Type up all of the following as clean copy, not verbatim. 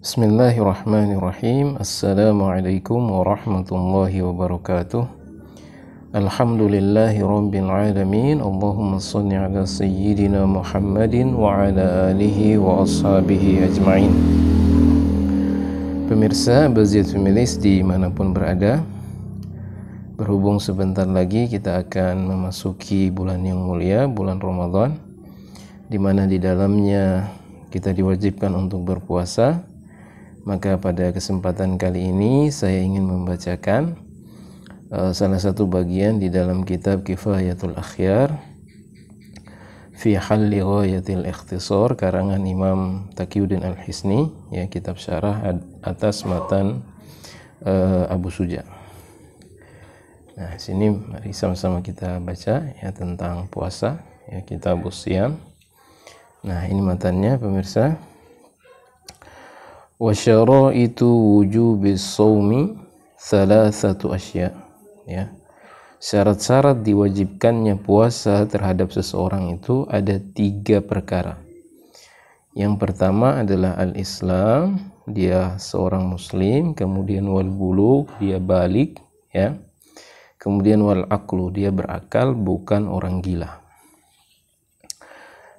Bismillahirrahmanirrahim. Assalamualaikum warahmatullahi wabarakatuh. Alhamdulillahi rabbil alamin. Allahumma salli ala sayyidina Muhammadin wa ala alihi wa ashabihi ajma'in. Pemirsa Baziyat Femilis dimanapun berada, berhubung sebentar lagi kita akan memasuki bulan yang mulia, bulan Ramadan, di mana di dalamnya kita diwajibkan untuk berpuasa. Maka pada kesempatan kali ini saya ingin membacakan salah satu bagian di dalam kitab Kifayatul Akhyar fi Halli Ghayatil Ikhtisar karangan Imam Taqiyuddin Al-Hisni, ya, kitab syarah atas matan Abu Suja. Nah, sini mari sama-sama kita baca ya tentang puasa, ya, Kitabus Shiyam. Nah, ini matannya pemirsa. Wa syaraitu wujubis shaumi thalathatu asya, ya. Syarat-syarat diwajibkannya puasa terhadap seseorang itu ada 3 perkara. Yang pertama adalah al-Islam, dia seorang muslim, kemudian wal bulugh, dia balik, ya. Kemudian wal aqlu, dia berakal, bukan orang gila.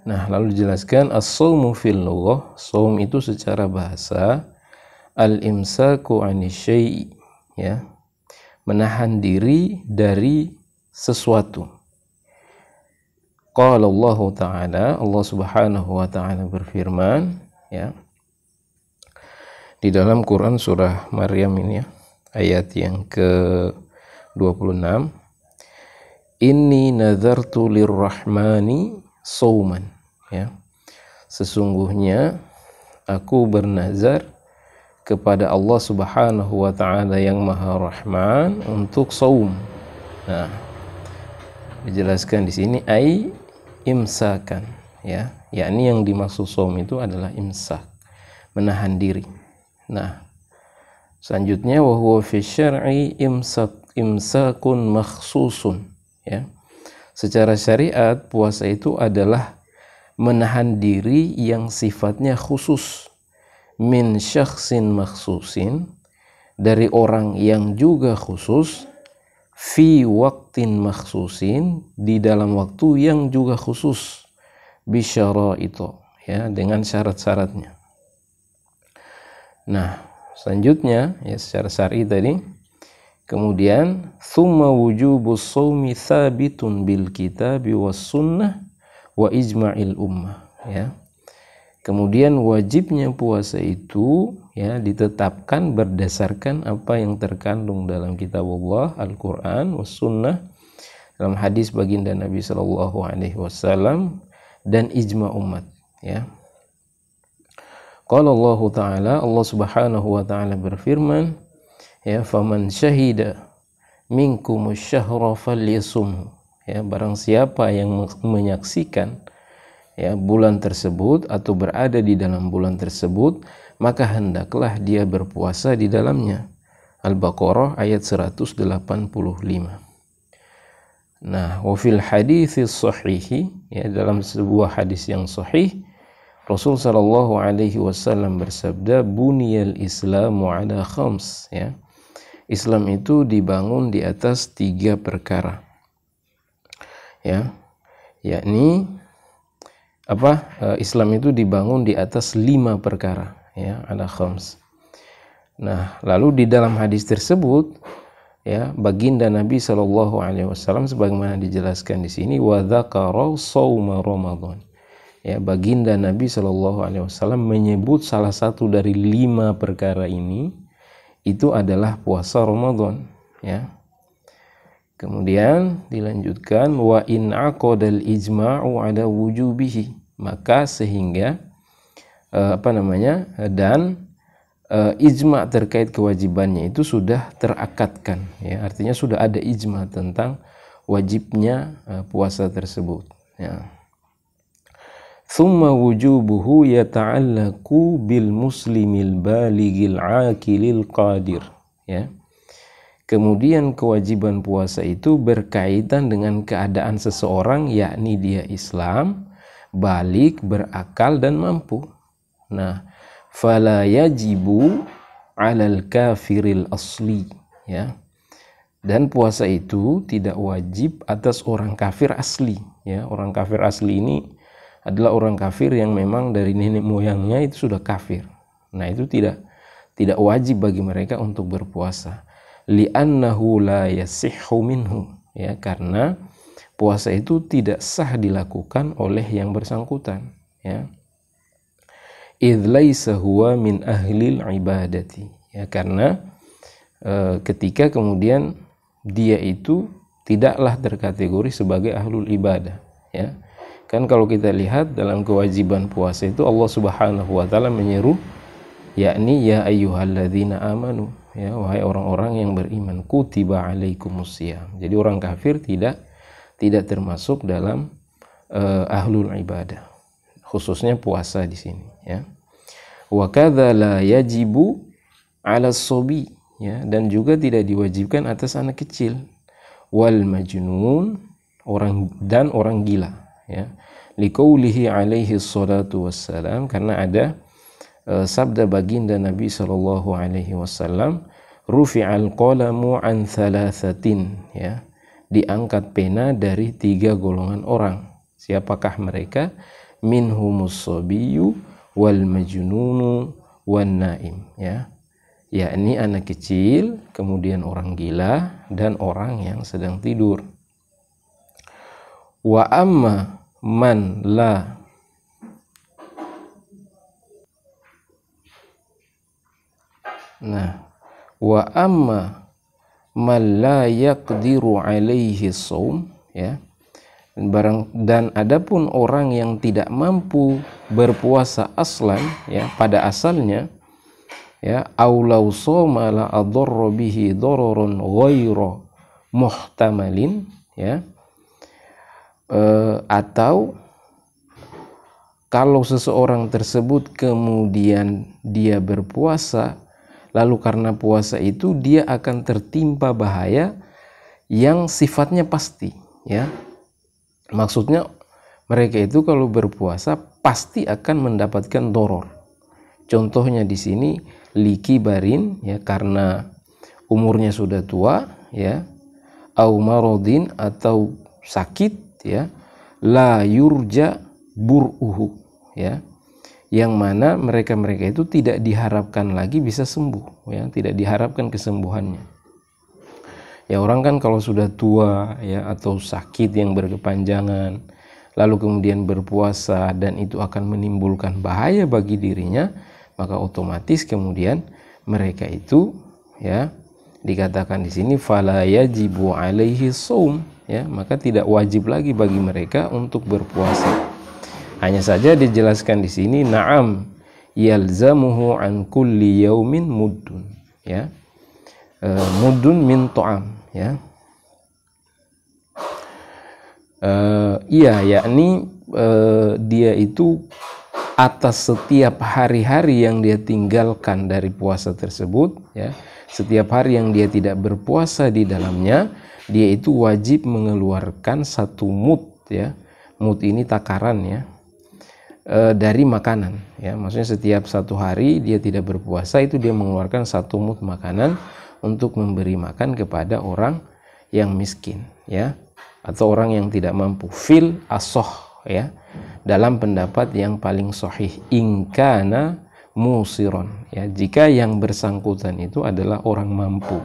Nah, lalu dijelaskan as-shaumu fil lughah, shaum itu secara bahasa al-imsaku 'ani syai', ya. Menahan diri dari sesuatu. Qala Allah Ta'ala, Allah Subhanahu wa taala berfirman, ya. Di dalam Quran surah Maryam ini, ya, ayat yang ke-26. Inni nazartu lirrahmani sauman, ya. Sesungguhnya aku bernazar kepada Allah Subhanahu wa taala yang Maha Rahman untuk saum. Nah, dijelaskan di sini ai imsakan, ya. Yakni yang dimaksud saum itu adalah imsak, menahan diri. Nah, selanjutnya wa huwa fi syar'i imsakun makhsusun, ya. Secara syariat puasa itu adalah menahan diri yang sifatnya khusus, min syakhsin makhsusin, dari orang yang juga khusus, fi waktin makhsusin, di dalam waktu yang juga khusus, bisyara itu, ya, dengan syarat-syaratnya. Nah, selanjutnya, ya, secara syar'i tadi. Kemudian thumma wujubus shaumi tsabitun bil kitabi was sunnah wa ijma'il ummah, ya. Kemudian wajibnya puasa itu, ya, ditetapkan berdasarkan apa yang terkandung dalam kitab Allah, Al-Qur'an was sunnah, dalam hadis baginda Nabi sallallahu alaihi wasallam, dan ijma' umat, ya. Qala Allah Ta'ala, Allah Subhanahu wa taala berfirman, ya, faman syahida minkumus syahra falyasumhu, ya, barang siapa yang menyaksikan, ya, bulan tersebut atau berada di dalam bulan tersebut, maka hendaklah dia berpuasa di dalamnya. Al-Baqarah ayat 185. Nah, wa fil haditsis sahihi, ya, dalam sebuah hadis yang sahih, Rasul sallallahu alaihi wasallam bersabda, buniyal islamu ala khams, ya. Islam itu dibangun di atas 3 perkara, ya, yakni apa? Islam itu dibangun di atas 5 perkara, ya, ala khams. Nah, lalu di dalam hadis tersebut, ya, baginda Nabi sallallahu alaihi wasallam sebagaimana dijelaskan di sini, wa dzakara shauma Ramadan. Ya, baginda Nabi sallallahu alaihi wasallam menyebut salah satu dari 5 perkara ini, itu adalah puasa Ramadan, ya. Kemudian dilanjutkan wa in aqadal ijma'u ala wujubihi, maka sehingga dan ijma' terkait kewajibannya itu sudah terakadkan, ya, artinya sudah ada ijma' tentang wajibnya puasa tersebut, ya. Thumma wujubuhu yata'allaku bil muslimil baligil aqilil qadir, ya. Kemudian kewajiban puasa itu berkaitan dengan keadaan seseorang, yakni dia Islam, balik, berakal dan mampu. Nah, fala yajibu 'alal kafiril asli, ya. Dan puasa itu tidak wajib atas orang kafir asli, ya. Orang kafir asli ini adalah orang kafir yang memang dari nenek moyangnya itu sudah kafir. Nah, itu tidak wajib bagi mereka untuk berpuasa. Li'annahu la yasihhu minhu, ya, karena puasa itu tidak sah dilakukan oleh yang bersangkutan, ya. Idz laisa huwa min ahlil ibadati, ya, karena ketika kemudian dia itu tidaklah terkategori sebagai ahlul ibadah, ya. Kan kalau kita lihat dalam kewajiban puasa itu Allah Subhanahu wa taala menyeru, yakni ya ayyuhalladzina amanu, ya, wahai orang-orang yang beriman, kutiba alaikumusiyam. Jadi orang kafir tidak termasuk dalam ahlul ibadah, khususnya puasa di sini, ya. Wa kadza la yajibu 'ala sobi, ya, dan juga tidak diwajibkan atas anak kecil, wal majnun, orang gila, ya. Liqaulihi alaihi salatu wassalam, karena ada sabda baginda Nabi sallallahu alaihi wasallam, rufi'al qalamu an thalathatin, ya, diangkat pena dari 3 golongan orang. Siapakah mereka? Minhumus sabiyyu wal majnunu wan naim, ya, yakni anak kecil, kemudian orang gila, dan orang yang sedang tidur. Wa amma man la wa amma man la yaqdiru alaihi shaum, ya, dan adapun orang yang tidak mampu berpuasa aslan, ya, pada asalnya, ya, aulau shoma la adarra bihi dararun ghairu muhtamalin, ya, atau kalau seseorang tersebut kemudian dia berpuasa, lalu karena puasa itu dia akan tertimpa bahaya yang sifatnya pasti, ya. Maksudnya mereka itu kalau berpuasa pasti akan mendapatkan doror. Contohnya di sini likibarin, ya, karena umurnya sudah tua, ya, au marodin, atau sakit, ya, la yurja bur'uhu, ya, yang mana mereka itu tidak diharapkan lagi bisa sembuh, ya, tidak diharapkan kesembuhannya. Ya, orang kan kalau sudah tua, ya, atau sakit yang berkepanjangan, lalu kemudian berpuasa dan itu akan menimbulkan bahaya bagi dirinya, maka otomatis kemudian mereka itu, ya, dikatakan di sini fala yajibu alaihi shaum, ya, maka tidak wajib lagi bagi mereka untuk berpuasa. Hanya saja dijelaskan di sini na'am yalzamuhu an kulli yaumin muddun, ya, muddun min ta'am, ya, iya, yakni dia itu atas setiap hari-hari yang dia tinggalkan dari puasa tersebut, ya, setiap hari yang dia tidak berpuasa di dalamnya, dia itu wajib mengeluarkan 1 mud, ya. Mud ini takaran, ya, dari makanan, ya. Maksudnya setiap 1 hari dia tidak berpuasa itu dia mengeluarkan 1 mud makanan untuk memberi makan kepada orang yang miskin, ya, atau orang yang tidak mampu, fil asoh, ya, dalam pendapat yang paling sahih, ingkana musiron, ya, jika yang bersangkutan itu adalah orang mampu.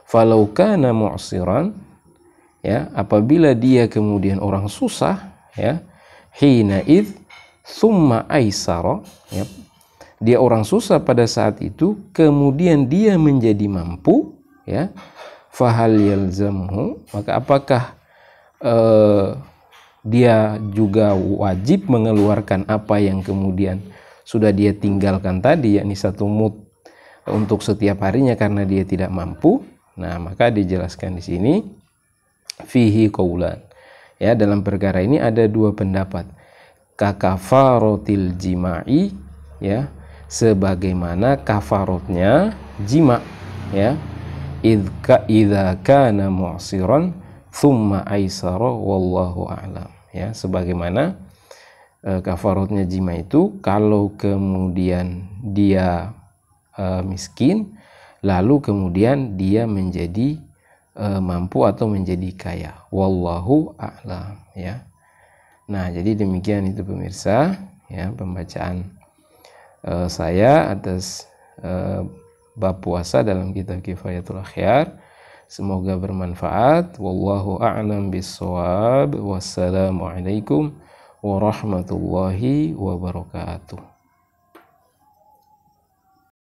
Falau kana mu'siran, ya, apabila dia kemudian orang susah, ya, hina id summa aisara, ya, dia orang susah pada saat itu kemudian dia menjadi mampu, ya, fahal yalzamhu, maka apakah dia juga wajib mengeluarkan apa yang kemudian sudah dia tinggalkan tadi, yakni 1 mud untuk setiap harinya karena dia tidak mampu. Nah, maka dijelaskan di sini fihi qaulan, ya, dalam perkara ini ada 2 pendapat. Kakafarotil jima'i, ya, sebagaimana kafarotnya jima, ya, idza kana mu'siran thumma aisara wallahu a'lam, ya, sebagaimana kafaratnya jima itu kalau kemudian dia miskin, lalu kemudian dia menjadi mampu atau menjadi kaya. Wallahu a'lam, ya. Nah, jadi demikian itu pemirsa, ya, pembacaan saya atas bab puasa dalam kitab Kifayatul Akhyar. Semoga bermanfaat. Wallahu a'lam bissawab. Wassalamualaikum warahmatullahi wabarakatuh.